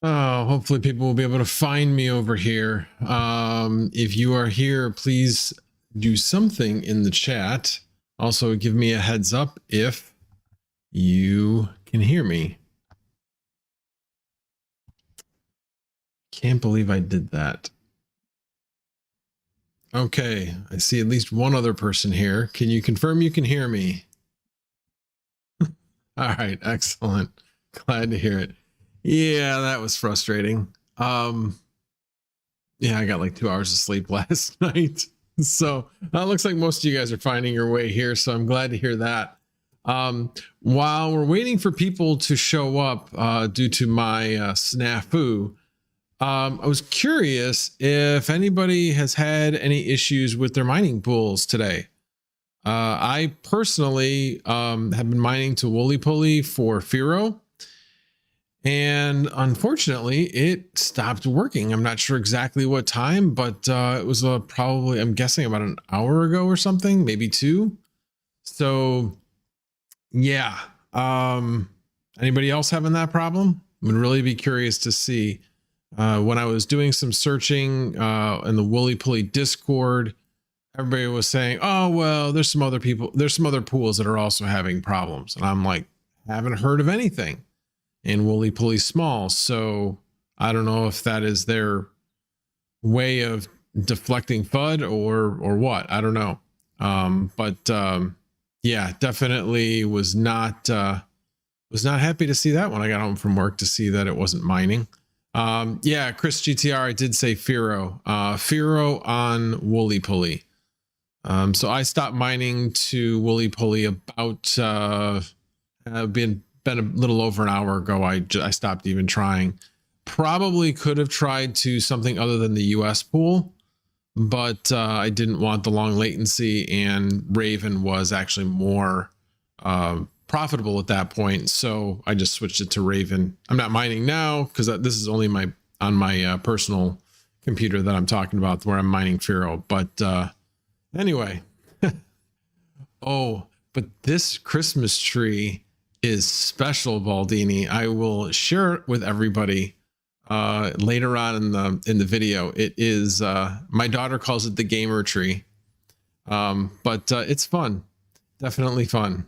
Oh, hopefully people will be able to find me over here. If you are here, please do something in the chat. Also, give me a heads up if you can hear me. Can't believe I did that. Okay, I see at least one other person here. Can you confirm you can hear me? All right, excellent. Glad to hear it. Yeah, that was frustrating. Yeah, I got like 2 hours of sleep last night. So it looks like most of you guys are finding your way here. So I'm glad to hear that. While we're waiting for people to show up due to my snafu, I was curious if anybody has had any issues with their mining pools today. I personally have been mining to Wooly Pulley for Firo, and unfortunately it stopped working. I'm not sure exactly what time, but it was probably, I'm guessing, about an hour ago or something, maybe 2. So yeah, anybody else having that problem? Would really be curious to see. When I was doing some searching in the Wooly Pulley Discord, everybody was saying, oh, well, there's some other people, there's some other pools that are also having problems. And I'm like, haven't heard of anything in Wooly Pulley Small. So I don't know if that is their way of deflecting FUD or what. I don't know. Yeah, definitely was not happy to see that when I got home from work, to see that it wasn't mining. Yeah, Chris GTR, I did say Firo on Wooly Pulley. So I stopped mining to Wooly Pulley about been a little over an hour ago. I stopped even trying. Probably could have tried to something other than the US pool, but I didn't want the long latency, and Raven was actually more profitable at that point, so I just switched it to Raven. I'm not mining now because this is only on my personal computer that I'm talking about, where I'm mining Firo. But anyway, oh, but this Christmas tree is special, Baldini. I will share it with everybody later on in the video. It is my daughter calls it the gamer tree, but it's fun, definitely fun.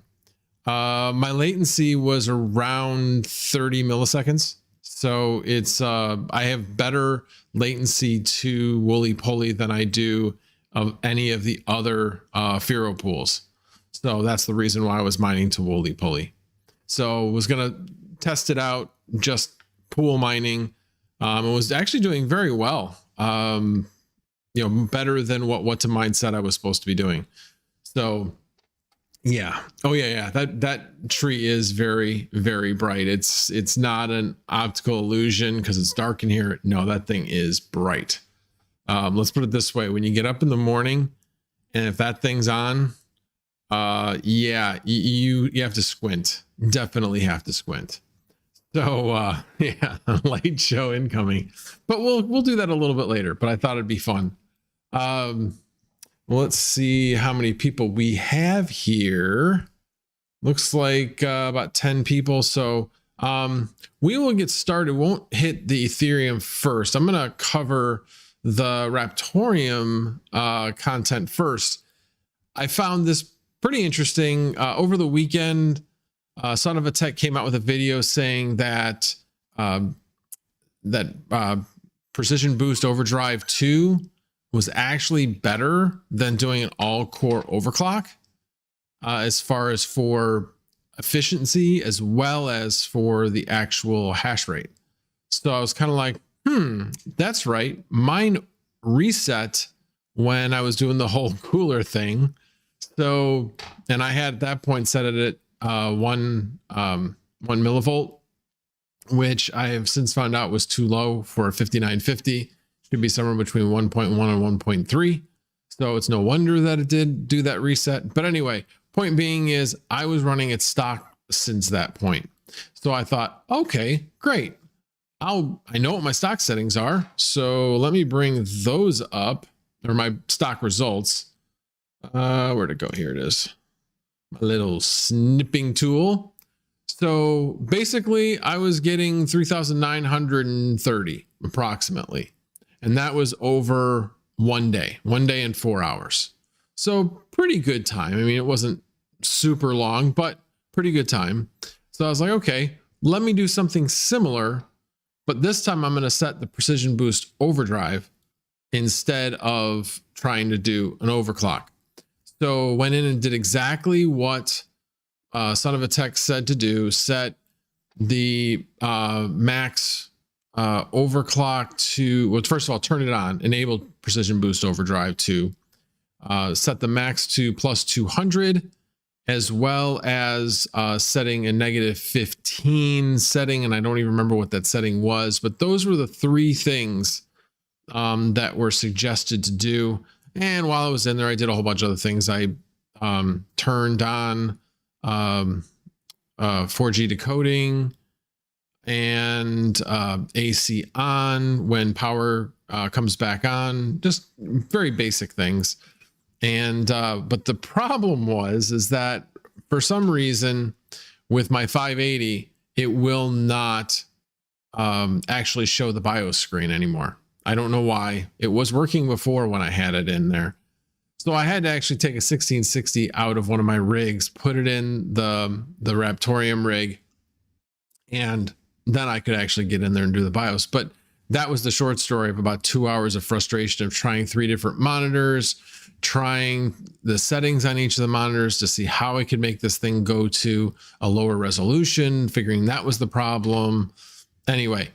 My latency was around 30 milliseconds. So it's, I have better latency to Wooly Pulley than I do of any of the other Firo pools. So that's the reason why I was mining to Wooly Pulley. So was going to test it out, just pool mining. It was actually doing very well. You know, better than what to mine said I was supposed to be doing. So yeah. Oh yeah. That tree is very, very bright. It's not an optical illusion because it's dark in here. No, that thing is bright. Let's put it this way. When you get up in the morning and if that thing's on, yeah, you have to squint. Definitely have to squint. So yeah, light show incoming, but we'll do that a little bit later, but I thought it'd be fun. Let's see how many people we have here. Looks like about 10 people. So we will get started. Won't hit the Ethereum first. I'm going to cover the Raptoreum content first. I found this pretty interesting. Over the weekend, Son of a Tech came out with a video saying that Precision Boost Overdrive 2 was actually better than doing an all-core overclock as far as for efficiency as well as for the actual hash rate. So I was kind of like, that's right. Mine reset when I was doing the whole cooler thing. So, and I had at that point set it at 1 millivolt, which I have since found out was too low for a 5950. Should be somewhere between 1.1 and 1.3. So it's no wonder that it did do that reset. But anyway, point being is I was running at stock since that point. So I thought, okay, great. I know what my stock settings are. So let me bring those up, or my stock results. Where'd it go? Here it is. My little snipping tool. So basically I was getting 3,930 approximately. And that was over 1 day and 4 hours. So pretty good time. I mean, it wasn't super long, but pretty good time. So I was like, okay, let me do something similar, but this time I'm going to set the precision boost overdrive instead of trying to do an overclock. So went in and did exactly what Son of a Tech said to do, set the max overclock to, well, first of all, turn it on, enabled precision boost overdrive to set the max to plus 200, as well as setting a -15 setting. And I don't even remember what that setting was, but those were the three things that were suggested to do. And while I was in there, I did a whole bunch of other things. I turned on 4G decoding and AC on when power comes back on, just very basic things. And but the problem is that for some reason with my 580, it will not actually show the BIOS screen anymore. I don't know why. It was working before when I had it in there. So I had to actually take a 1660 out of one of my rigs, put it in the Raptoreum rig, and then I could actually get in there and do the BIOS. But that was the short story of about 2 hours of frustration of trying 3 different monitors, trying the settings on each of the monitors to see how I could make this thing go to a lower resolution, figuring that was the problem. Anyway,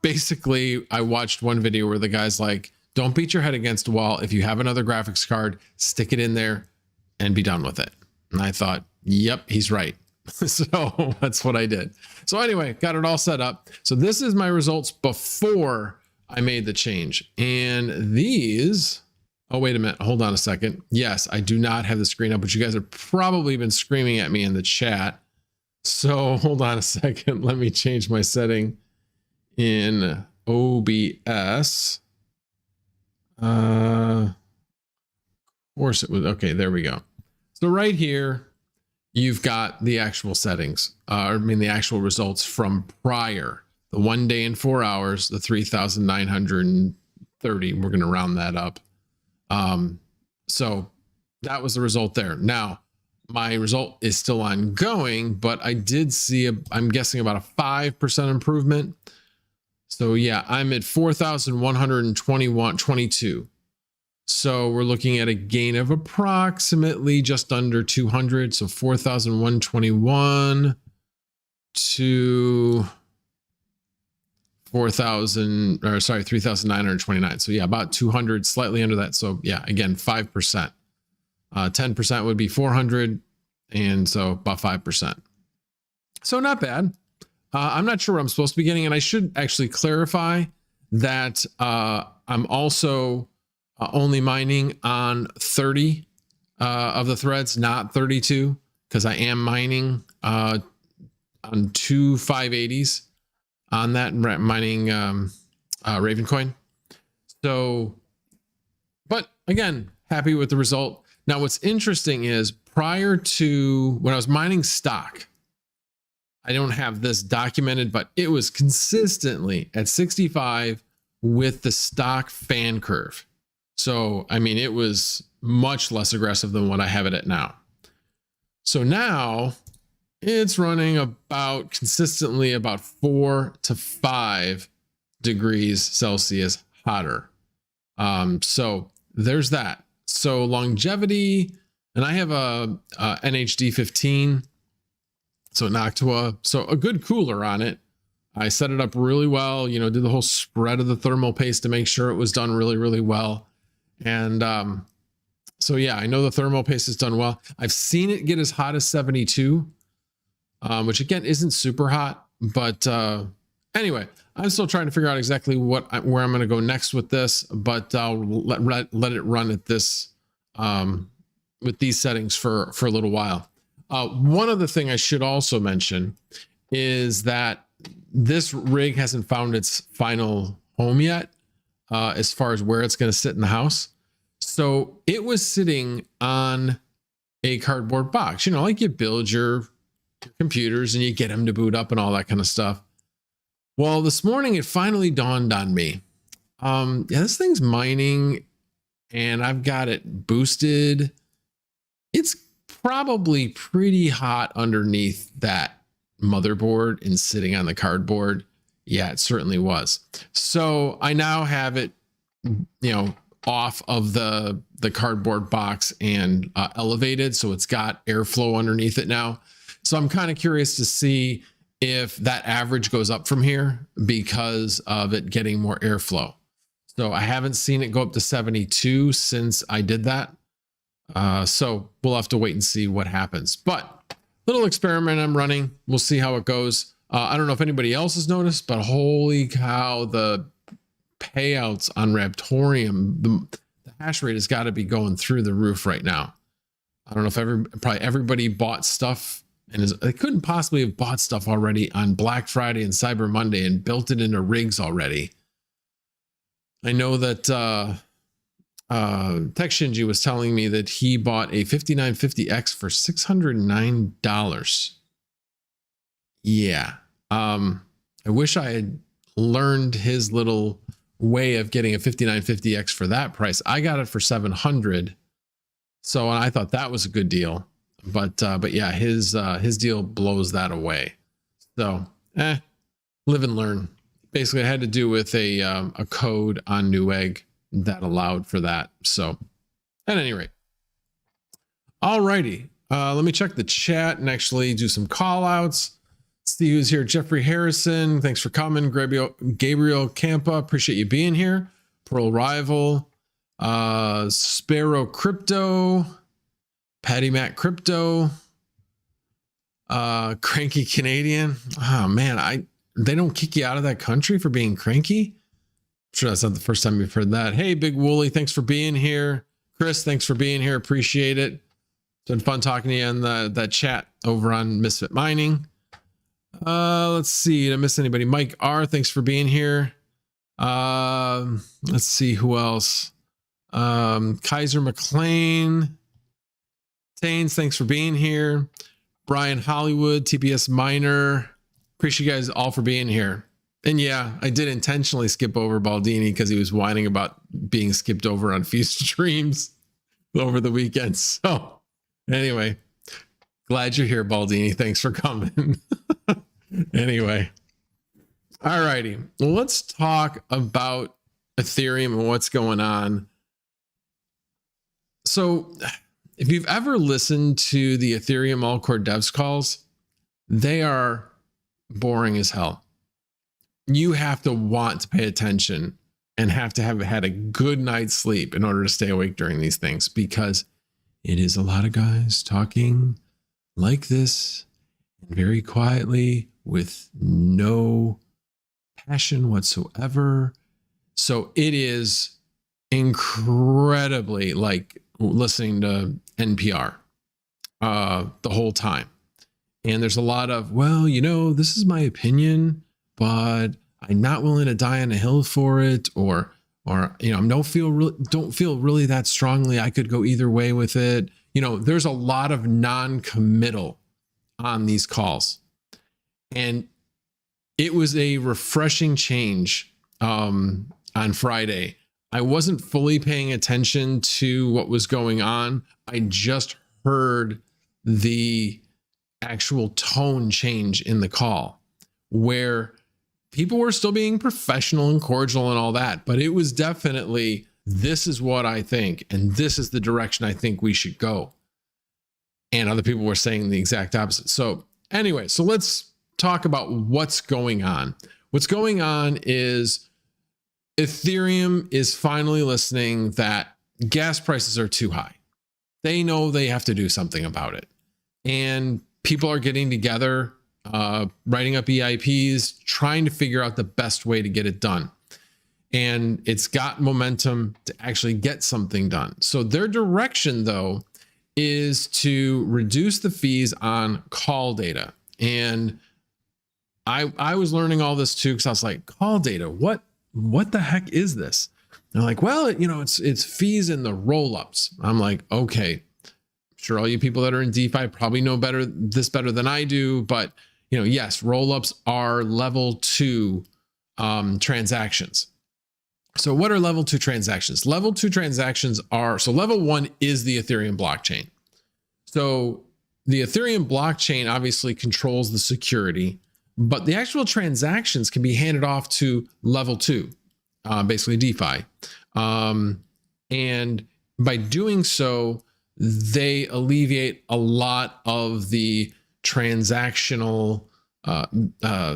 basically, I watched one video where the guy's like, don't beat your head against the wall. If you have another graphics card, stick it in there and be done with it. And I thought, yep, he's right. So that's what I did. So anyway, got it all set up. So this is my results before I made the change. And these, oh, wait a minute. Hold on a second. Yes, I do not have the screen up, but you guys have probably been screaming at me in the chat. So hold on a second. Let me change my setting in OBS. Of course it was. Okay, there we go. So right here, you've got the actual settings, I mean, the actual results from prior, the 1 day and 4 hours, the 3,930. We're going to round that up. So that was the result there. Now, my result is still ongoing, but I did see, I'm guessing about a 5% improvement. So yeah, I'm at 4,122. So we're looking at a gain of approximately just under 200. So 4,121 to 4,000, or sorry, 3,929. So yeah, about 200, slightly under that. So yeah, again, 5%. 10% would be 400. And so about 5%. So not bad. I'm not sure what I'm supposed to be getting. And I should actually clarify that I'm also only mining on 30 of the threads, not 32, because I am mining on 2 580s on that, mining Ravencoin. So, but again, happy with the result. Now, what's interesting is prior to when I was mining stock, I don't have this documented, but it was consistently at 65 with the stock fan curve. So, I mean, it was much less aggressive than what I have it at now. So now it's running about consistently about 4 to 5 degrees Celsius hotter. So there's that. So longevity, and I have a NHD 15. So Noctua, so a good cooler on it. I set it up really well, you know, did the whole spread of the thermal paste to make sure it was done really, really well. And so yeah, I know the thermal paste is done well. I've seen it get as hot as 72, which again isn't super hot, but anyway, I'm still trying to figure out exactly where I'm going to go next with this, but I'll let it run at this with these settings for a little while. One other thing I should also mention is that this rig hasn't found its final home yet, as far as where it's going to sit in the house. So it was sitting on a cardboard box, you know, like you build your computers and you get them to boot up and all that kind of stuff. Well, this morning it finally dawned on me. Yeah, this thing's mining and I've got it boosted. It's probably pretty hot underneath that motherboard and sitting on the cardboard. Yeah, it certainly was. So I now have it, off of the cardboard box and elevated. So it's got airflow underneath it now. So I'm kind of curious to see if that average goes up from here because of it getting more airflow. So I haven't seen it go up to 72 since I did that. So we'll have to wait and see what happens. But little experiment I'm running. We'll see how it goes. I don't know if anybody else has noticed, but holy cow, the payouts on Raptoreum, the hash rate has got to be going through the roof right now. I don't know if probably everybody bought stuff and they couldn't possibly have bought stuff already on Black Friday and Cyber Monday and built it into rigs already. I know that Tech Shinji was telling me that he bought a 5950X for $609. Yeah. I wish I had learned his little way of getting a 5950X for that price. I got it for $700. So I thought that was a good deal. But yeah, his deal blows that away. So live and learn. Basically, it had to do with a code on Newegg that allowed for that. So at any rate, all righty. Let me check the chat and actually do some call outs. See who's here. Jeffrey Harrison, thanks for coming. Gabriel Campa, appreciate you being here. Pearl Rival, Sparrow Crypto, Patty Mac Crypto, Cranky Canadian. Oh man, they don't kick you out of that country for being cranky. I'm sure that's not the first time you've heard that. Hey, Big Wooly, thanks for being here. Chris, thanks for being here. Appreciate it. It's been fun talking to you in that chat over on Misfit Mining. Let's see. Did I miss anybody? Mike R, thanks for being here. Let's see who else. Kaiser McLean. Taines, thanks for being here. Brian Hollywood, TPS Miner. Appreciate you guys all for being here. And yeah, I did intentionally skip over Baldini because he was whining about being skipped over on a few streams over the weekend. So anyway, glad you're here, Baldini. Thanks for coming. Anyway, all righty. Well, let's talk about Ethereum and what's going on. So if you've ever listened to the Ethereum all-core devs calls, they are boring as hell. You have to want to pay attention and have to have had a good night's sleep in order to stay awake during these things, because it is a lot of guys talking like this and very quietly with no passion whatsoever. So it is incredibly like listening to NPR the whole time. And there's a lot of, well, this is my opinion, but I'm not willing to die on a hill for it, or don't feel really that strongly. I could go either way with it. There's a lot of non-committal on these calls. And it was a refreshing change on Friday. I wasn't fully paying attention to what was going on. I just heard the actual tone change in the call, where people were still being professional and cordial and all that, but it was definitely, this is what I think, and this is the direction I think we should go. And other people were saying the exact opposite. So anyway, so let's talk about what's going on. What's going on is Ethereum is finally listening that gas prices are too high. They know they have to do something about it. And people are getting together, writing up EIPs, trying to figure out the best way to get it done. And it's got momentum to actually get something done. So their direction, though, is to reduce the fees on call data. And I was learning all this too, because I was like, call data, what the heck is this? And they're like, well, it's fees in the roll-ups. I'm like, okay, sure all you people that are in DeFi probably know better than I do, but yes, rollups are level 2 transactions. So what are level 2 transactions? Level 2 transactions are, so level 1 is the Ethereum blockchain. So the Ethereum blockchain obviously controls the security, but the actual transactions can be handed off to level 2, basically DeFi. And by doing so, they alleviate a lot of the transactional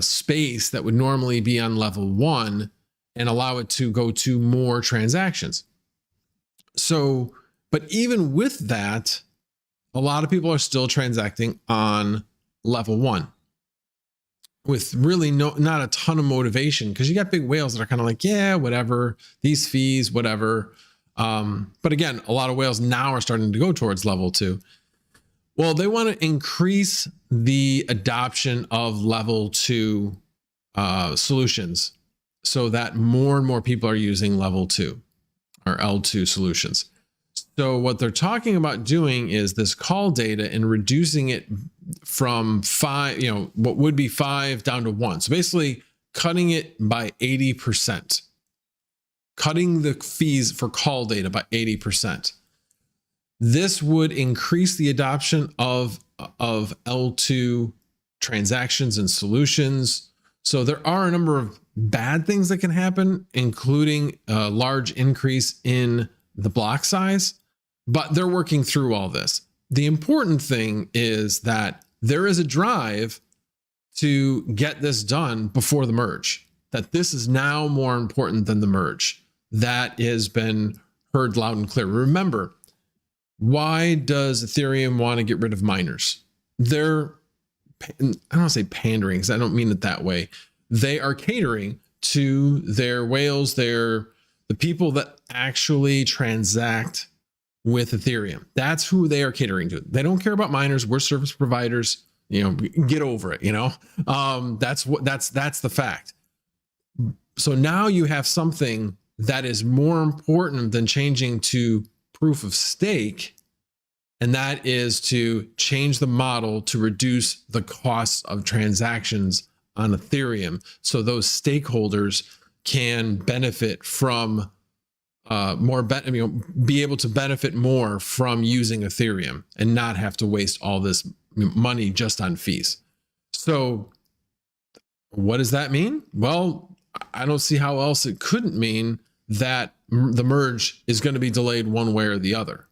space that would normally be on level 1 and allow it to go to more transactions. So, but even with that, a lot of people are still transacting on level 1 with really not a ton of motivation, because you got big whales that are kind of like, yeah, whatever, these fees, whatever. But again, a lot of whales now are starting to go towards level 2. Well, they want to increase the adoption of level 2 solutions so that more and more people are using level 2 or L2 solutions. So what they're talking about doing is this call data and reducing it from 5, what would be 5 down to 1. So basically cutting it by 80%, cutting the fees for call data by 80%. This would increase the adoption of L2 transactions and solutions. So there are a number of bad things that can happen, including a large increase in the block size, but they're working through all this. The important thing is that there is a drive to get this done before the merge, that this is now more important than the merge. That has been heard loud and clear. Remember, why does Ethereum want to get rid of miners? They're, I don't want to say pandering, because I don't mean it that way. They are catering to their whales, the people that actually transact with Ethereum. That's who they are catering to. They don't care about miners. We're service providers. Get over it. That's the fact. So now you have something that is more important than changing to proof of stake, and that is to change the model to reduce the costs of transactions on Ethereum, so those stakeholders can benefit from be able to benefit more from using Ethereum and not have to waste all this money just on fees. So what does that mean? Well, I don't see how else it couldn't mean that the merge is going to be delayed one way or the other.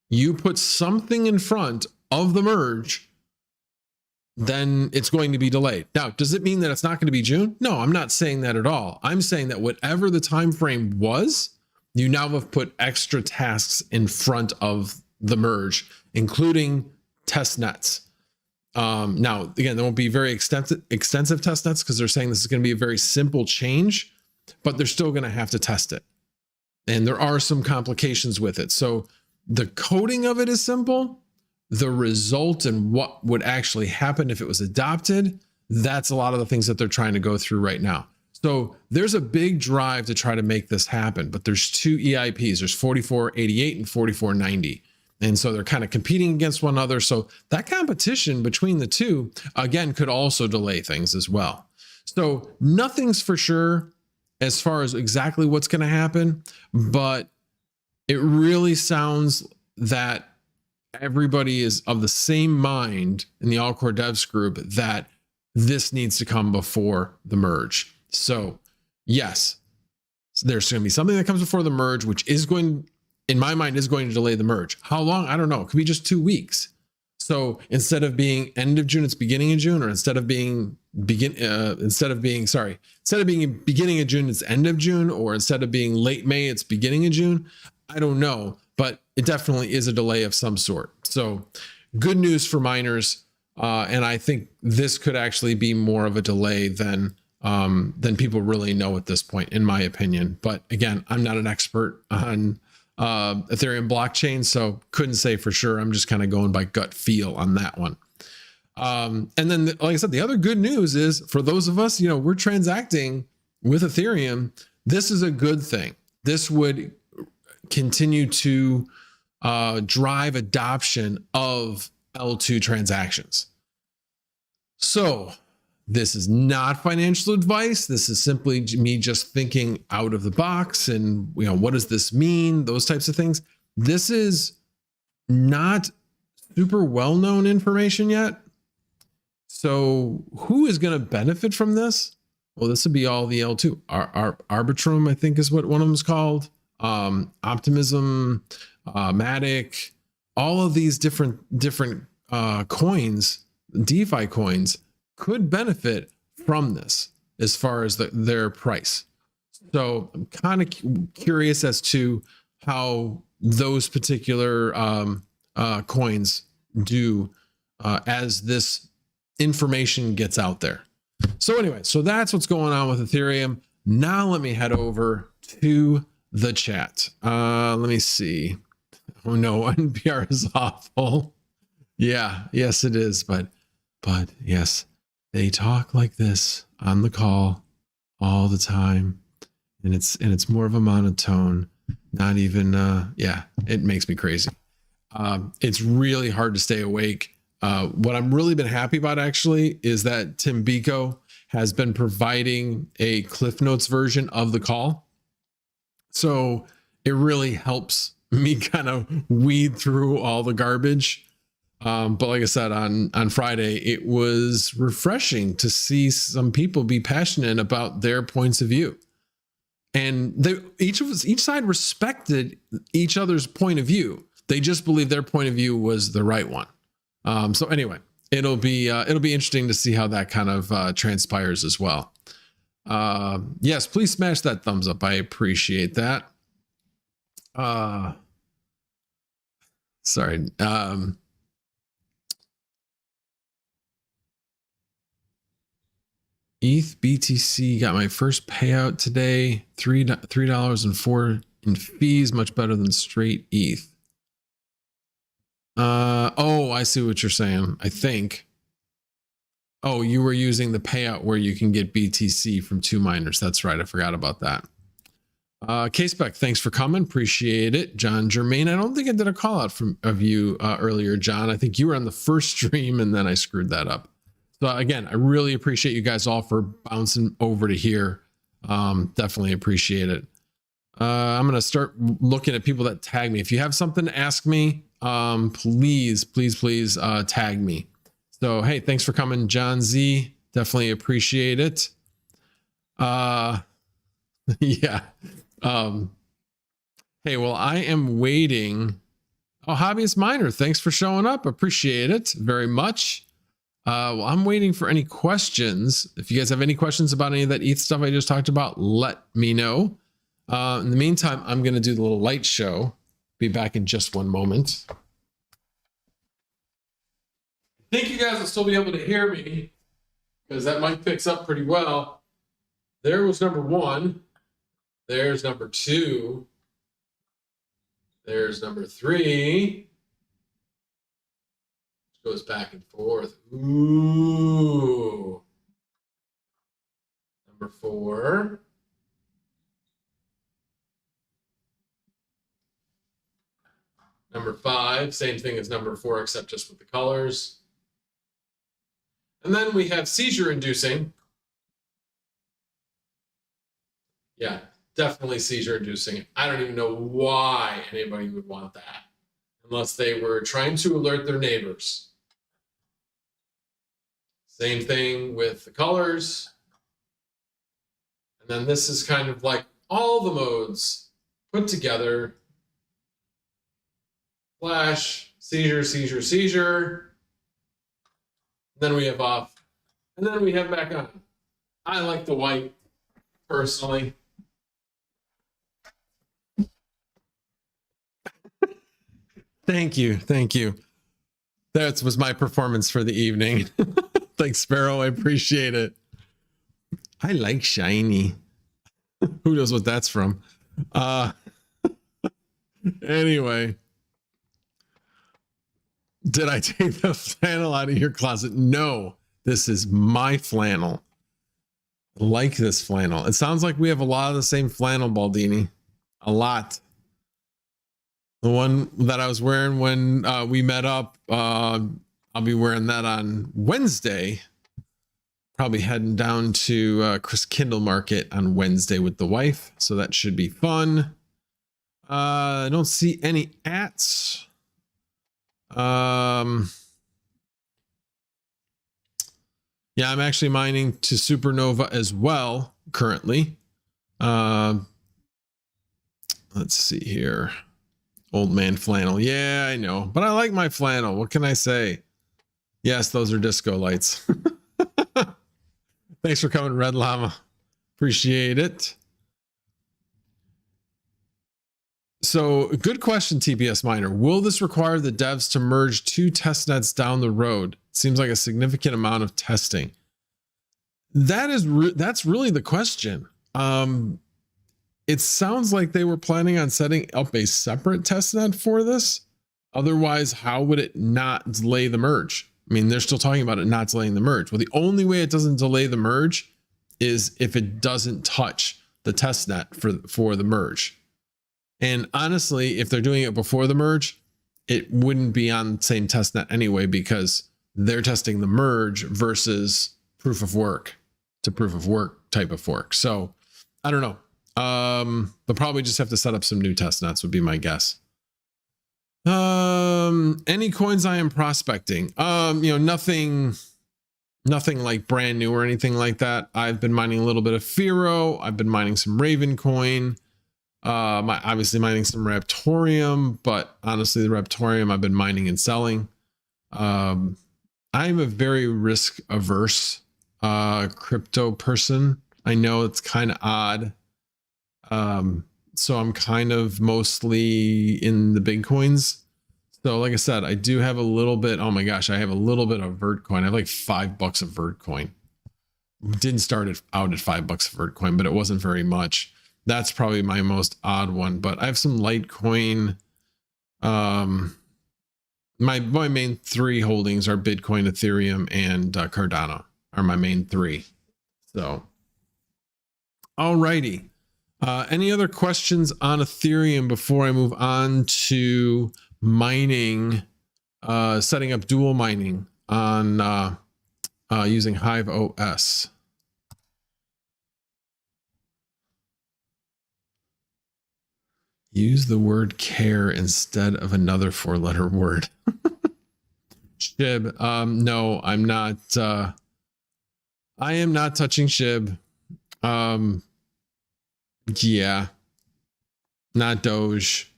You put something in front of the merge, then it's going to be delayed. Now, does it mean that it's not going to be June? No, I'm not saying that at all. I'm saying that whatever the time frame was, you now have put extra tasks in front of the merge, including test nets. Now, again, there won't be very extensive test nets, because they're saying this is going to be a very simple change, but they're still going to have to test it. And there are some complications with it. So the coding of it is simple. The result and what would actually happen if it was adopted, that's a lot of the things that they're trying to go through right now. So there's a big drive to try to make this happen, but there's 2 EIPs. There's 4488 and 4490. And so they're kind of competing against one another. So that competition between the two, again, could also delay things as well. So nothing's for sure as far as exactly what's going to happen, but it really sounds that everybody is of the same mind in the All Core Devs group that this needs to come before the merge. So yes, there's going to be something that comes before the merge, which is going, in my mind, is going to delay the merge. How long? I don't know. It could be just 2 weeks. So instead of being end of June, it's beginning of June, or instead of being beginning of June, it's end of June, or instead of being late May, it's beginning of June. I don't know, but it definitely is a delay of some sort. So good news for miners. And I think this could actually be more of a delay than people really know at this point, in my opinion. But again, I'm not an expert on Ethereum blockchain, so couldn't say for sure. I'm just kind of going by gut feel on that one. And then, like I said, the other good news is for those of us, we're transacting with Ethereum. This is a good thing. This would continue to drive adoption of L2 transactions. So this is not financial advice. This is simply me just thinking out of the box and, what does this mean? Those types of things. This is not super well-known information yet. So who is going to benefit from this? Well, this would be all the L2. Arbitrum, I think is what one of them is called. Optimism, Matic, all of these different coins, DeFi coins, could benefit from this as far as their price. So I'm kind of curious as to how those particular coins do as this information gets out there. So anyway, so that's what's going on with Ethereum. Now let me head over to the chat. Let me see. Oh no, NPR is awful. Yeah, yes it is, but yes, they talk like this on the call all the time, and it's more of a monotone. Not even yeah, it makes me crazy. It's really hard to stay awake. What I'm really been happy about actually is that Tim Biko has been providing a Cliff Notes version of the call. So it really helps me kind of weed through all the garbage. But like I said, on Friday, it was refreshing to see some people be passionate about their points of view. And each side respected each other's point of view. They just believed their point of view was the right one. So anyway, it'll be interesting to see how that kind of transpires as well. Yes, please smash that thumbs up. I appreciate that. Sorry. ETH BTC got my first payout today. $3.04 in fees, much better than straight ETH. Oh, I see what you're saying. I think. Oh, you were using the payout where you can get BTC from 2 miners. That's right. I forgot about that. K-Spec, thanks for coming. Appreciate it. John Germain, I don't think I did a call out of you earlier, John. I think you were on the first stream and then I screwed that up. So again, I really appreciate you guys all for bouncing over to here. Definitely appreciate it. I'm going to start looking at people that tag me. If you have something to ask me, please tag me. So, hey, thanks for coming, John Z. Definitely appreciate it. Yeah. Hey, well, I am waiting. Oh, Hobbyist Miner, thanks for showing up. Appreciate it very much. Well, I'm waiting for any questions. If you guys have any questions about any of that ETH stuff I just talked about, let me know. In the meantime, I'm going to do the little light show. Be back in just one moment. I think you guys will still be able to hear me because that mic picks up pretty well. There was number 1. There's number 2. There's number 3. Goes back and forth. Ooh. Number 4. Number 5, same thing as number 4, except just with the colors. And then we have seizure inducing. Yeah, definitely seizure inducing. I don't even know why anybody would want that unless they were trying to alert their neighbors. Same thing with the colors. And then this is kind of like all the modes put together. Flash, seizure, seizure, seizure. Then we have off. And then we have back on. I like the white, personally. Thank you. Thank you. That was my performance for the evening. Thanks, Sparrow. I appreciate it. I like shiny. Who knows what that's from? Anyway. Did I take the flannel out of your closet? No, this is my flannel. I like this flannel. It sounds like we have a lot of the same flannel, Baldini. A lot. The one that I was wearing when we met up, I'll be wearing that on Wednesday. Probably heading down to Chris Kindle Market on Wednesday with the wife. So that should be fun. I don't see any ats. Yeah, I'm actually mining to Supernova as well currently. Let's see here. Old man flannel. Yeah, I know, but I like my flannel. What can I say? Yes, those are disco lights. Thanks for coming, Red Llama. Appreciate it. So, good question, TPS Miner. Will this require the devs to merge 2 testnets down the road? Seems like a significant amount of testing. That's really the question. It sounds like they were planning on setting up a separate testnet for this. Otherwise, how would it not delay the merge? I mean, they're still talking about it not delaying the merge. Well, the only way it doesn't delay the merge is if it doesn't touch the testnet for the merge. And honestly, if they're doing it before the merge, it wouldn't be on the same testnet anyway, because they're testing the merge versus proof of work to proof of work type of fork. So I don't know. They'll probably just have to set up some new testnets would be my guess. Any coins I am prospecting? Nothing like brand new or anything like that. I've been mining a little bit of Firo. I've been mining some Ravencoin. Obviously mining some Raptoreum, but honestly, the Raptoreum I've been mining and selling. I'm a very risk averse crypto person. I know it's kind of odd. So I'm kind of mostly in the big coins. So like I said, I do have a little bit. Oh my gosh, I have a little bit of Vertcoin. I have like $5 of Vertcoin. Didn't start it out at $5 of Vertcoin, but it wasn't very much. That's probably my most odd one. But I have some Litecoin. My main 3 holdings are Bitcoin, Ethereum, and Cardano are my main 3. So, alrighty. Any other questions on Ethereum before I move on to mining, setting up dual mining on using HiveOS? Use the word care instead of another 4-letter word. Shib. No, I'm not. I am not touching Shib. Yeah. Not Doge.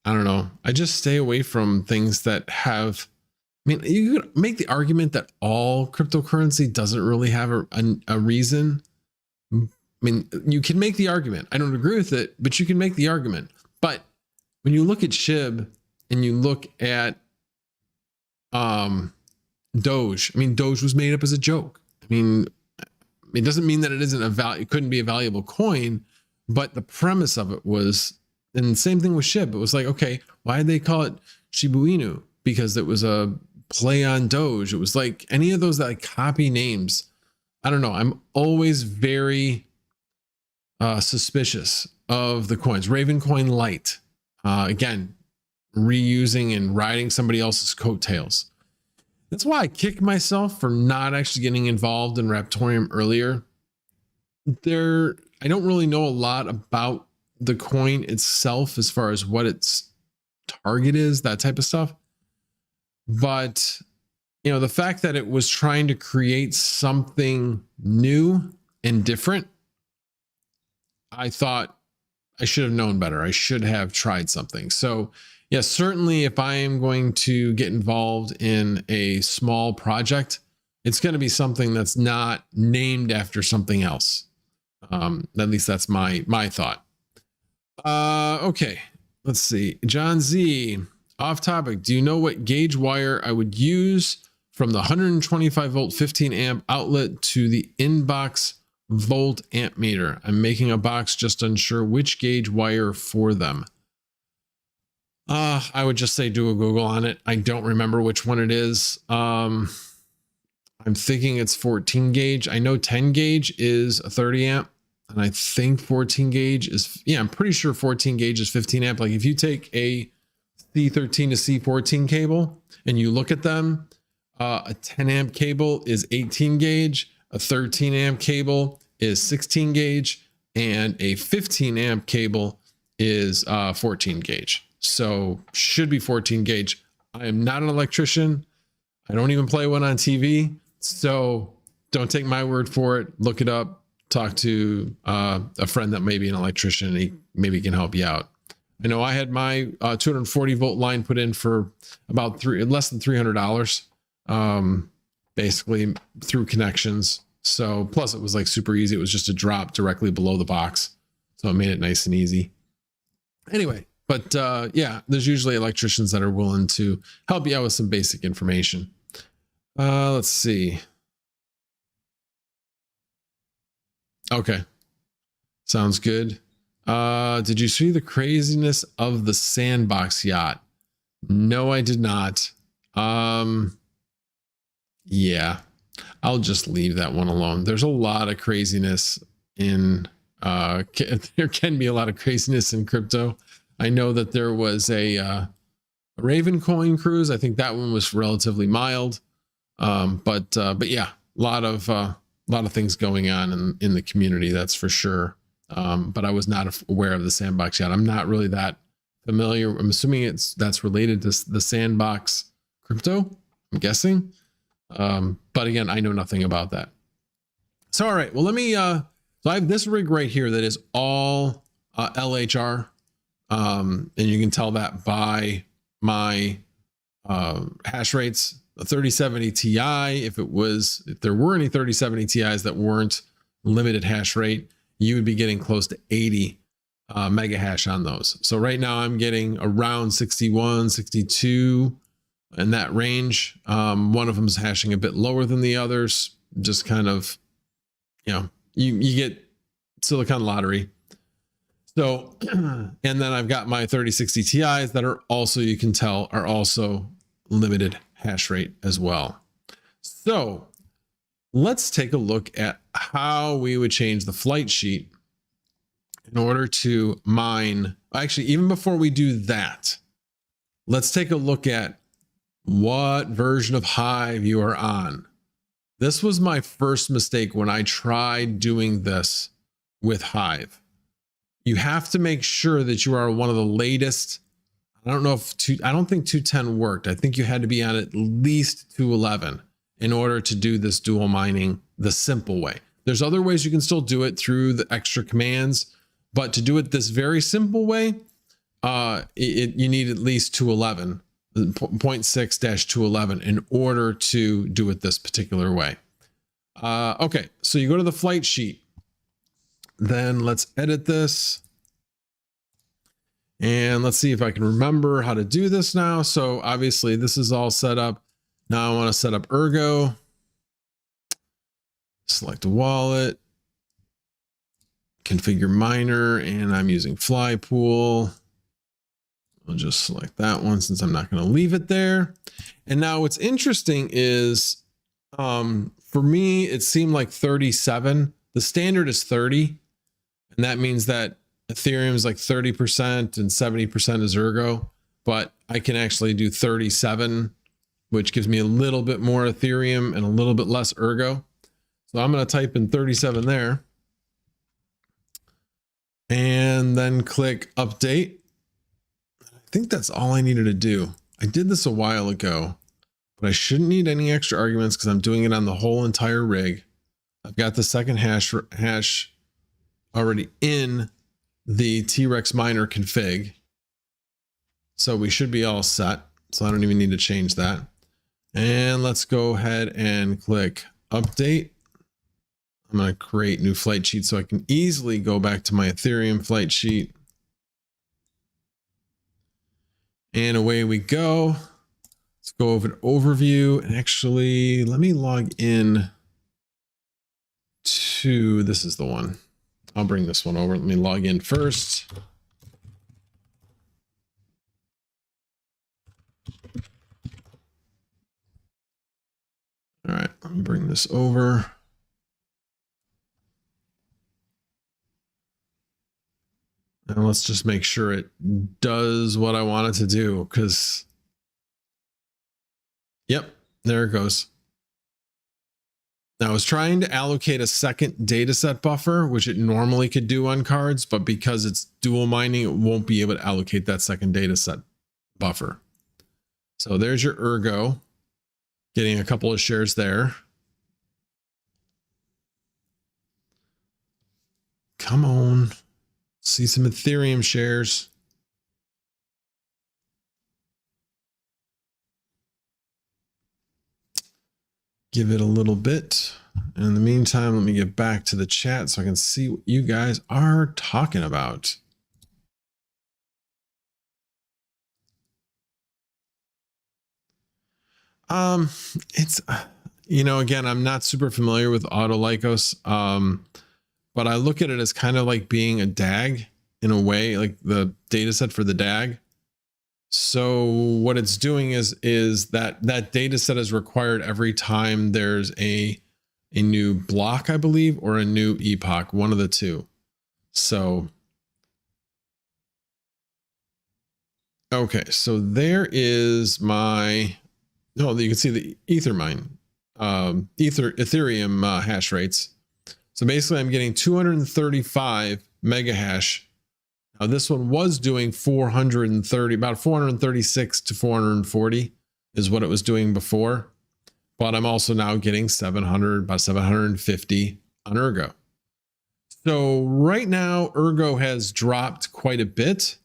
I don't know. I just stay away from things that have. I mean, you could make the argument that all cryptocurrency doesn't really have a reason. I mean, you can make the argument. I don't agree with it, but you can make the argument. But when you look at SHIB and you look at Doge, I mean, Doge was made up as a joke. I mean, it doesn't mean that it isn't it couldn't be a valuable coin, but the premise of it was, and same thing with SHIB. It was like, okay, why did they call it Shiba Inu? Because it was a play on Doge. It was like any of those that like copy names. I don't know. I'm always very suspicious of the coins. Ravencoin Lite, again, reusing and riding somebody else's coattails. That's why I kick myself for not actually getting involved in Raptoreum earlier. I don't really know a lot about the coin itself as far as what its target is, that type of stuff. But, you know, the fact that it was trying to create something new and different, I thought I should have known better. I should have tried something. So, yeah, certainly if I am going to get involved in a small project, it's going to be something that's not named after something else. At least that's my thought. Okay, let's see. John Z, off topic. Do you know what gauge wire I would use from the 125 volt 15 amp outlet to the inbox volt amp meter? I'm making a box, just unsure which gauge wire for them. I would just say do a Google on it. I don't remember which one it is. I'm thinking it's 14 gauge. I know 10 gauge is a 30 amp. And I think 14 gauge is, yeah, I'm pretty sure 14 gauge is 15 amp. Like if you take a C13 to C14 cable and you look at them, a 10 amp cable is 18 gauge, a 13 amp cable is 16 gauge, and a 15 amp cable is 14 gauge. So should be 14 gauge. I am not an electrician. I don't even play one on TV. So don't take my word for it. Look it up. Talk to a friend that may be an electrician. He maybe can help you out. I know I had my 240 volt line put in for about less than $300, basically through connections. So plus it was like super easy. It was just a drop directly below the box. So it made it nice and easy. Anyway, but yeah, there's usually electricians that are willing to help you out with some basic information. Let's see. Okay. Sounds good. Did you see the craziness of the sandbox yacht? No, I did not. Yeah, I'll just leave that one alone. There's a lot of craziness in, there can be a lot of craziness in crypto. I know that there was a Ravencoin cruise. I think that one was relatively mild. But yeah, a lot of things going on in the community, that's for sure. But I was not aware of the sandbox yet. I'm not really that familiar. I'm assuming that's related to the sandbox crypto, I'm guessing. But again, I know nothing about that. So, all right, well, let me, so I have this rig right here that is all LHR. And you can tell that by my hash rates. The 3070 Ti, if there were any 3070 Ti's that weren't limited hash rate, you would be getting close to 80 mega hash on those. So right now I'm getting around 61, 62 in that range. One of them is hashing a bit lower than the others, just kind of, you know, you get silicon lottery. So, and then I've got my 3060 Ti's that are also, you can tell, are also limited hash rate as well. So let's take a look at how we would change the flight sheet in order to mine. Actually, even before we do that, let's take a look at what version of Hive you are on. This was my first mistake when I tried doing this with Hive. You have to make sure that you are one of the latest. I don't know if I don't think 210 worked. I think you had to be on at least 211 in order to do this dual mining the simple way. There's other ways you can still do it through the extra commands, but to do it this very simple way, you need at least 211, 0.6-211 in order to do it this particular way. Okay, so you go to the flight sheet. Then let's edit this. And let's see if I can remember how to do this now. So obviously this is all set up. Now I want to set up ERGO. Select a wallet. Configure miner, and I'm using Flypool. I'll just select that one since I'm not going to leave it there. And now what's interesting is, for me, it seemed like 37. The standard is 30. And that means that Ethereum is like 30% and 70% is ERGO, but I can actually do 37, which gives me a little bit more Ethereum and a little bit less ERGO. So I'm going to type in 37 there and then click update. I think that's all I needed to do. I did this a while ago, but I shouldn't need any extra arguments because I'm doing it on the whole entire rig. I've got the second hash already in the T-Rex miner config. So we should be all set. So I don't even need to change that. And let's go ahead and click update. I'm going to create new flight sheet so I can easily go back to my Ethereum flight sheet. And away we go. Let's go over to overview, and actually let me log in to, this is the one. I'll bring this one over. Let me log in first. All right, let me bring this over. And let's just make sure it does what I want it to do, because yep, there it goes. Now I was trying to allocate a second dataset buffer, which it normally could do on cards, but because it's dual mining, it won't be able to allocate that second dataset buffer. So there's your ERGO, getting a couple of shares there. Come on, see some Ethereum shares. Give it a little bit. And in the meantime, let me get back to the chat so I can see what you guys are talking about. It's, you know, again, I'm not super familiar with Autolycos, but I look at it as kind of like being a DAG in a way, like the data set for the DAG. So what it's doing is that data set is required every time there's a new block, I believe, or a new epoch, one of the two. So, okay, so there is my, oh, you can see the Ethereum hash rates. So basically I'm getting 235 mega hash. Now this one was doing 430, about 436 to 440 is what it was doing before. But I'm also now getting 700, about 750 on ERGO. So right now ERGO has dropped quite a bit.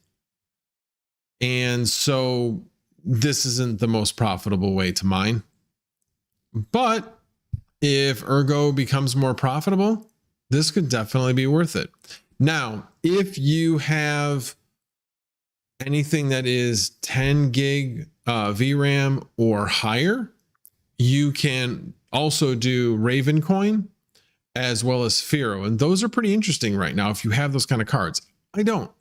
And so this isn't the most profitable way to mine. But if ERGO becomes more profitable, this could definitely be worth it. Now, if you have anything that is 10 gig VRAM or higher, you can also do Ravencoin as well as Firo. And those are pretty interesting right now if you have those kind of cards. I don't.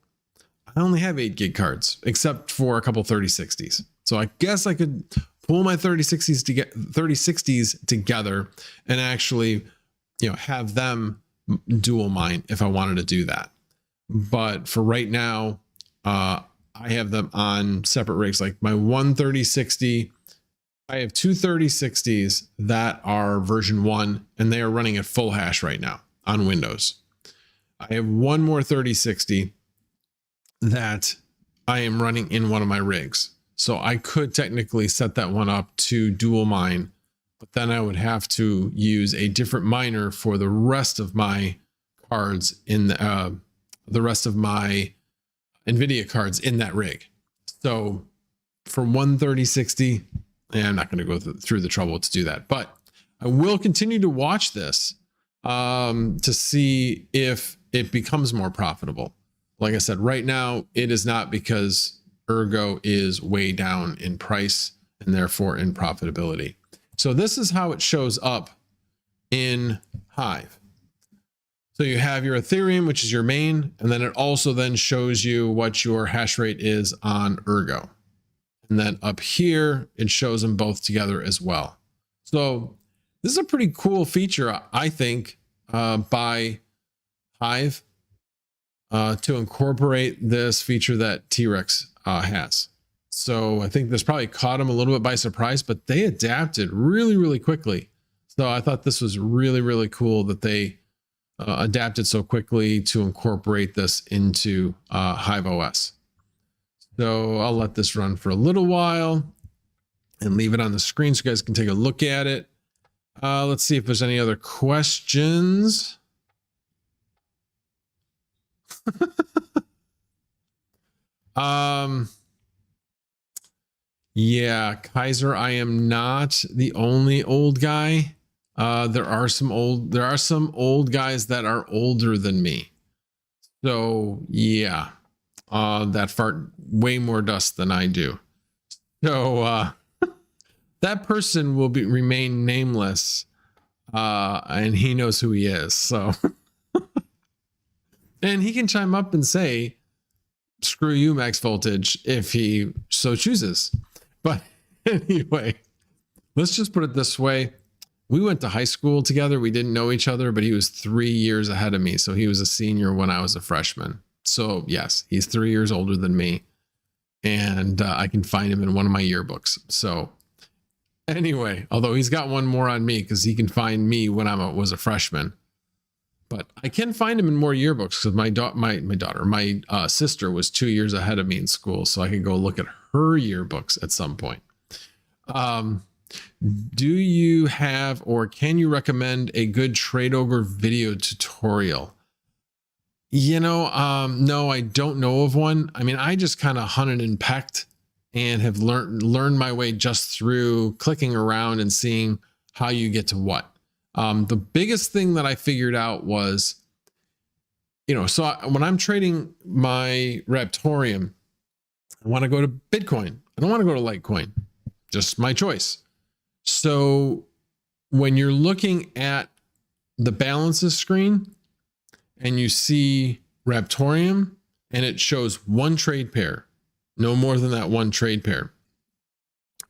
I only have 8 gig cards, except for a couple 3060s. So I guess I could pull my 3060s together and actually, you know, have them dual mine if I wanted to do that. But for right now, I have them on separate rigs. Like my one 3060, I have two 3060s that are version 1, and they are running at full hash right now on Windows. I have one more 3060 that I am running in one of my rigs. So I could technically set that one up to dual mine, but then I would have to use a different miner for the rest of my cards in the rest of my NVIDIA cards in that rig. So for one 3060, I'm not going to go through the trouble to do that, but I will continue to watch this to see if it becomes more profitable. Like I said, right now it is not, because ERGO is way down in price and therefore in profitability. So this is how it shows up in Hive. So you have your Ethereum, which is your main, and then it also then shows you what your hash rate is on ERGO. And then up here, it shows them both together as well. So this is a pretty cool feature, I think, by Hive to incorporate this feature that T-Rex has. So I think this probably caught them a little bit by surprise, but they adapted really, really quickly. So I thought this was really, really cool that they adapted so quickly to incorporate this into HiveOS. So I'll let this run for a little while and leave it on the screen so you guys can take a look at it. Let's see if there's any other questions. Yeah, Kaiser, I am not the only old guy. There are some old guys that are older than me. So yeah, that fart way more dust than I do. So that person will remain nameless, and he knows who he is. So, and he can chime up and say, "Screw you, Max Voltage," if he so chooses. But anyway, let's just put it this way. We went to high school together. We didn't know each other, but he was 3 years ahead of me. So he was a senior when I was a freshman. So yes, he's 3 years older than me, and I can find him in one of my yearbooks. So anyway, although he's got one more on me because he can find me when I was a freshman, but I can find him in more yearbooks because my sister was 2 years ahead of me in school, so I can go look at her yearbooks at some point. Do you have or can you recommend a good trade over video tutorial? No, I don't know of one. I mean, I just kind of hunted and pecked and have learned my way just through clicking around and seeing how you get to what. The biggest thing that I figured out was, so when I'm trading my Raptoreum, I want to go to Bitcoin. I don't want to go to Litecoin. Just my choice. So when you're looking at the balances screen and you see Raptoreum and it shows one trade pair, no more than that one trade pair.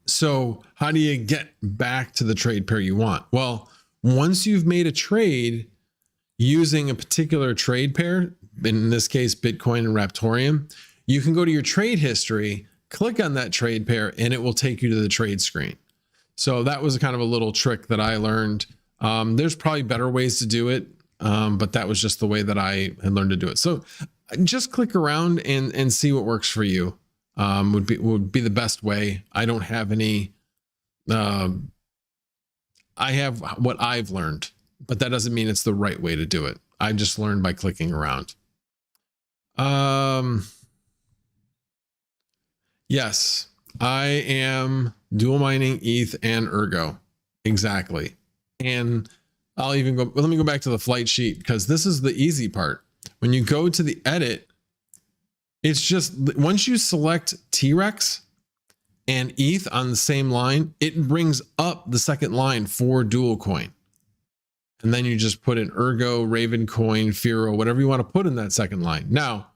So how do you get back to the trade pair you want? Well, once you've made a trade using a particular trade pair, in this case, Bitcoin and Raptoreum, you can go to your trade history, click on that trade pair, and it will take you to the trade screen. So that was kind of a little trick that I learned. There's probably better ways to do it, but that was just the way that I had learned to do it. So just click around and see what works for you. Would be the best way. I don't have any. I have what I've learned, but that doesn't mean it's the right way to do it. I just learned by clicking around. Yes, I am dual mining ETH and ERGO. Exactly. And I'll even go, let me go back to the flight sheet because this is the easy part. When you go to the edit, it's just once you select T-Rex and ETH on the same line, it brings up the second line for dual coin. And then you just put in ERGO, Ravencoin, Firo, whatever you want to put in that second line. Now,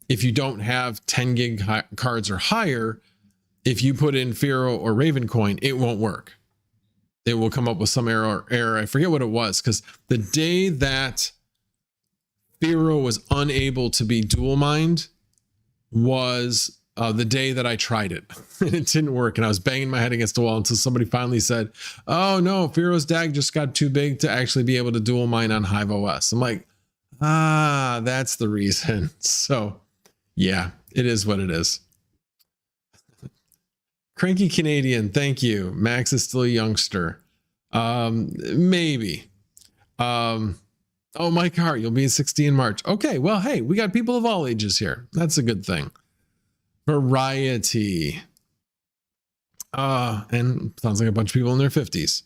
if you don't have 10 gig cards or higher, if you put in Firo or Ravencoin, it won't work. It will come up with some error. I forget what it was, because the day that Firo was unable to be dual mined was the day that I tried it. And it didn't work. And I was banging my head against the wall until somebody finally said, oh no, Firo's DAG just got too big to actually be able to dual mine on HiveOS. I'm like, that's the reason. So yeah, it is what it is. Cranky Canadian, thank you. Max is still a youngster. Maybe. Oh, Mike Hart, you'll be 60 in March. Okay, well, hey, we got people of all ages here. That's a good thing. Variety. And sounds like a bunch of people in their 50s.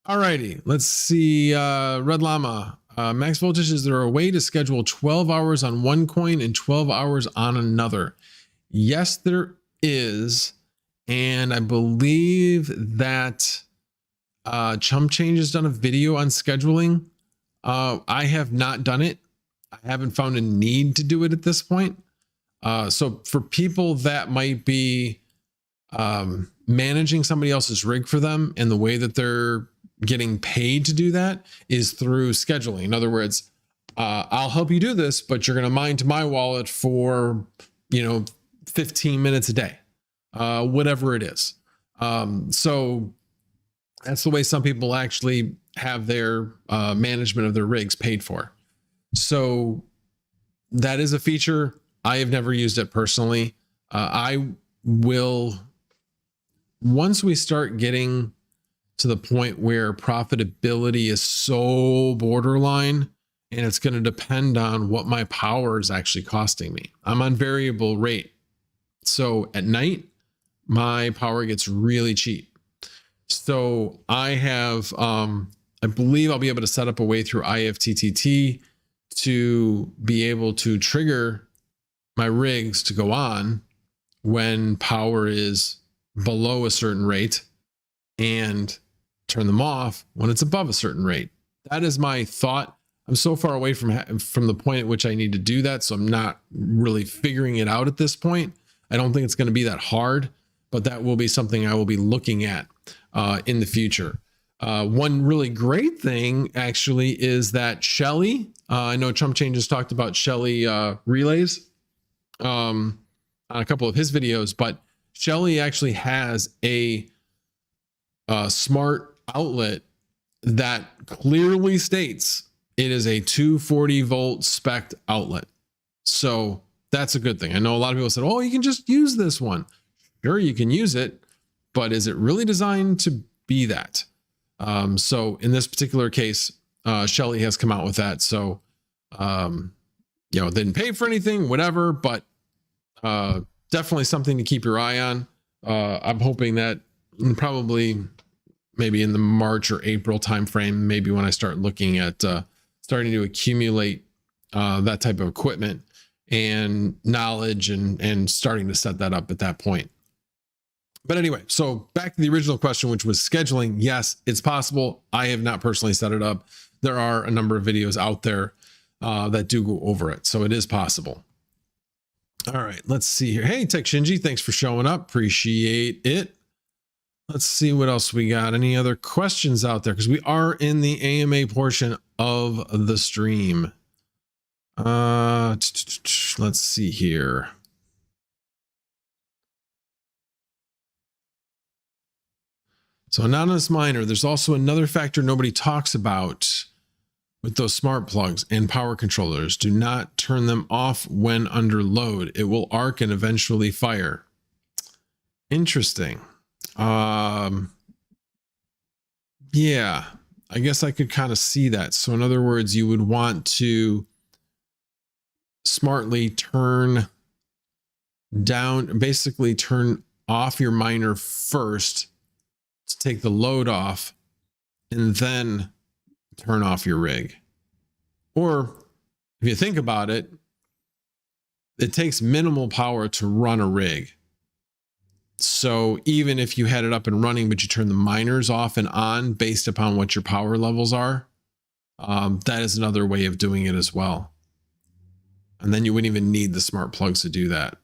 All righty, let's see. Red Llama. Max voltage, is there a way to schedule 12 hours on one coin and 12 hours on another? Yes, there is. And I believe that Chump Change has done a video on scheduling. I have not done it. I haven't found a need to do it at this point. So for people that might be managing somebody else's rig for them, and the way that they're getting paid to do that is through scheduling. In other words, I'll help you do this, but you're going to mine to my wallet for, 15 minutes a day, whatever it is. So that's the way some people actually have their management of their rigs paid for. So that is a feature. I have never used it personally. I will, once we start getting to the point where profitability is so borderline, and it's going to depend on what my power is actually costing me. I'm on variable rate. So at night, my power gets really cheap. So I have, I believe I'll be able to set up a way through IFTTT to be able to trigger my rigs to go on when power is below a certain rate and turn them off when it's above a certain rate. That is my thought. I'm so far away from the point at which I need to do that, so I'm not really figuring it out at this point. I don't think it's going to be that hard, but that will be something I will be looking at in the future. One really great thing actually is that Shelly, I know Chump Change has talked about Shelly relays on a couple of his videos, but Shelly actually has a smart outlet that clearly states it is a 240 volt spec outlet. So that's a good thing. I know a lot of people said, oh, you can just use this one. Sure, you can use it, but is it really designed to be that? So in this particular case, Shelly has come out with that. So, you know, didn't pay for anything, whatever, but definitely something to keep your eye on. I'm hoping that probably maybe in the March or April timeframe, maybe when I start looking at starting to accumulate that type of equipment and knowledge and starting to set that up at that point. But anyway, so back to the original question, which was scheduling. Yes, it's possible. I have not personally set it up. There are a number of videos out there that do go over it. So it is possible. All right, let's see here. Hey, Tech Shinji, thanks for showing up. Appreciate it. Let's see what else we got. Any other questions out there? Because we are in the AMA portion of the stream. Let's see here. So anonymous miner, there's also another factor nobody talks about with those smart plugs and power controllers. Do not turn them off when under load. It will arc and eventually fire. Interesting. Yeah, I guess I could kind of see that. So in other words, you would want to smartly turn down, basically turn off your miner first to take the load off and then turn off your rig. Or if you think about it, it takes minimal power to run a rig. So even if you had it up and running, but you turn the miners off and on based upon what your power levels are, that is another way of doing it as well. And then you wouldn't even need the smart plugs to do that.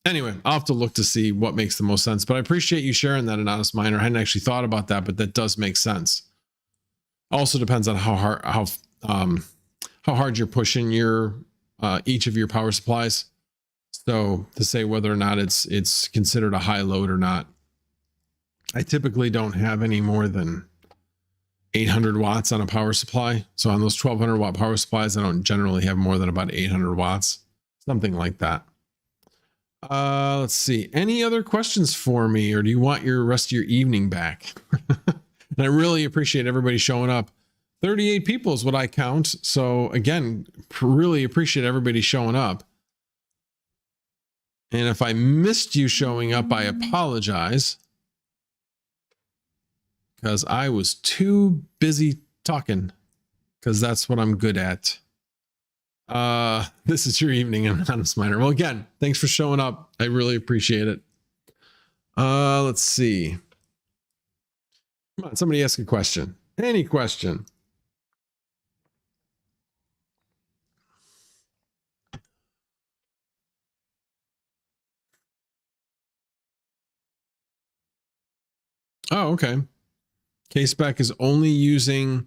Anyway, I'll have to look to see what makes the most sense, but I appreciate you sharing that, Anonymous Miner. I hadn't actually thought about that, but that does make sense. Also depends on how hard you're pushing your each of your power supplies. So to say whether or not it's considered a high load or not. I typically don't have any more than 800 watts on a power supply. So on those 1200 watt power supplies, I don't generally have more than about 800 watts, something like that. Let's see. Any other questions for me, or do you want your rest of your evening back? And I really appreciate everybody showing up. 38 people is what I count. So again, really appreciate everybody showing up. And if I missed you showing up, I apologize, because I was too busy talking, because that's what I'm good at. This is your evening, Anonymous Miner. Well, again, thanks for showing up. I really appreciate it. Let's see. Come on, somebody ask a question. Any question. Oh, okay. K-Spec is only using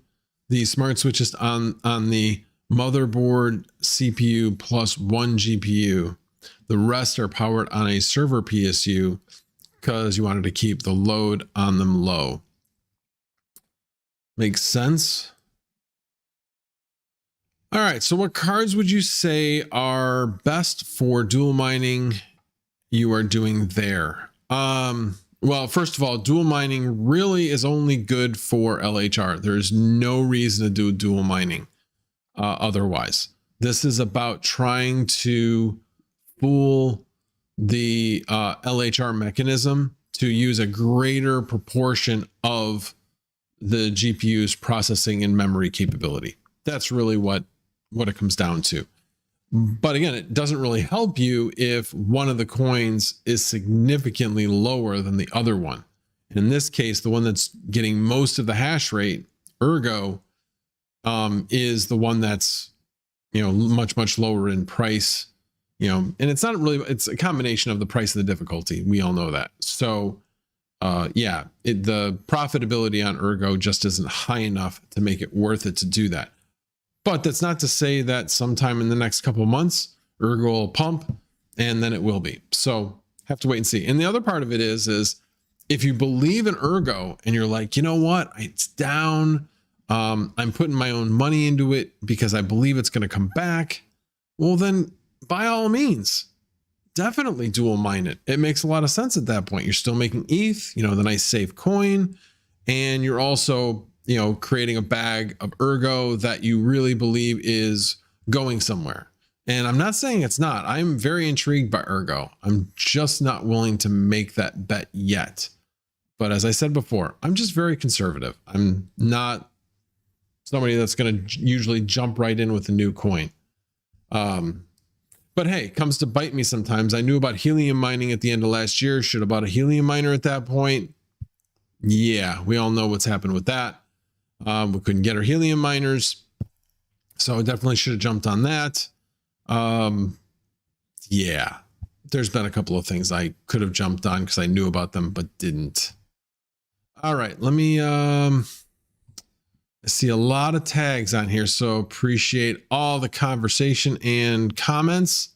the smart switches on the motherboard CPU plus one GPU. The rest are powered on a server PSU because you wanted to keep the load on them low. Makes sense. All right, so what cards would you say are best for dual mining you are doing there? Well, first of all, dual mining really is only good for LHR. There's no reason to do dual mining otherwise. This is about trying to fool the LHR mechanism to use a greater proportion of the GPU's processing and memory capability. That's really what it comes down to. But again, it doesn't really help you if one of the coins is significantly lower than the other one. In this case, the one that's getting most of the hash rate, ERGO, is the one that's, much lower in price, and it's not really, it's a combination of the price and the difficulty. We all know that. So yeah, the profitability on ERGO just isn't high enough to make it worth it to do that. But that's not to say that sometime in the next couple of months, ERGO will pump, and then it will be. So have to wait and see. And the other part of it is if you believe in ERGO and you're like, you know what, it's down. I'm putting my own money into it because I believe it's going to come back. Well, then by all means, definitely dual mine it. It makes a lot of sense at that point. You're still making ETH, you know, the nice safe coin, and you're also, you know, creating a bag of ERGO that you really believe is going somewhere. And I'm not saying it's not. I'm very intrigued by ERGO. I'm just not willing to make that bet yet. But as I said before, I'm just very conservative. I'm not somebody that's going to usually jump right in with a new coin. But hey, it comes to bite me sometimes. I knew about helium mining at the end of last year. Should have bought a helium miner at that point. Yeah, we all know what's happened with that. We couldn't get our helium miners. So I definitely should have jumped on that. Yeah, there's been a couple of things I could have jumped on because I knew about them, but didn't. All right, let me, I see a lot of tags on here, so appreciate all the conversation and comments.